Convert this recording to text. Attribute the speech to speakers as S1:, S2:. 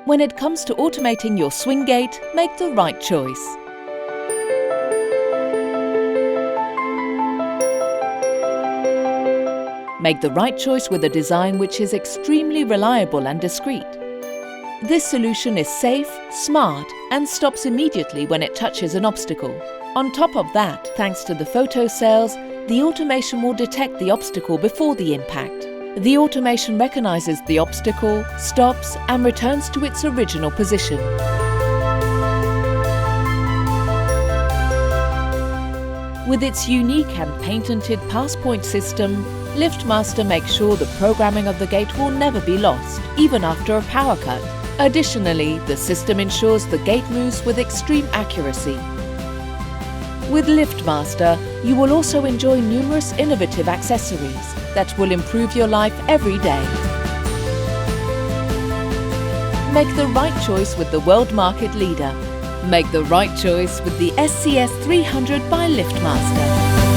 S1: When it comes to automating your swing gate, make the right choice. Make the right choice with a design which is extremely reliable and discreet. This solution is safe, smart, and stops immediately when it touches an obstacle. On top of that, thanks to the photo cells, the automation will detect the obstacle before the impact. The automation recognizes the obstacle, stops, and returns to its original position. With its unique and patented pass-point system, Liftmaster makes sure the programming of the gate will never be lost, even after a power cut. Additionally, the system ensures the gate moves with extreme accuracy. With Liftmaster, you will also enjoy numerous innovative accessories that will improve your life every day. Make the right choice with the world market leader. Make the right choice with the SCS300 by Liftmaster.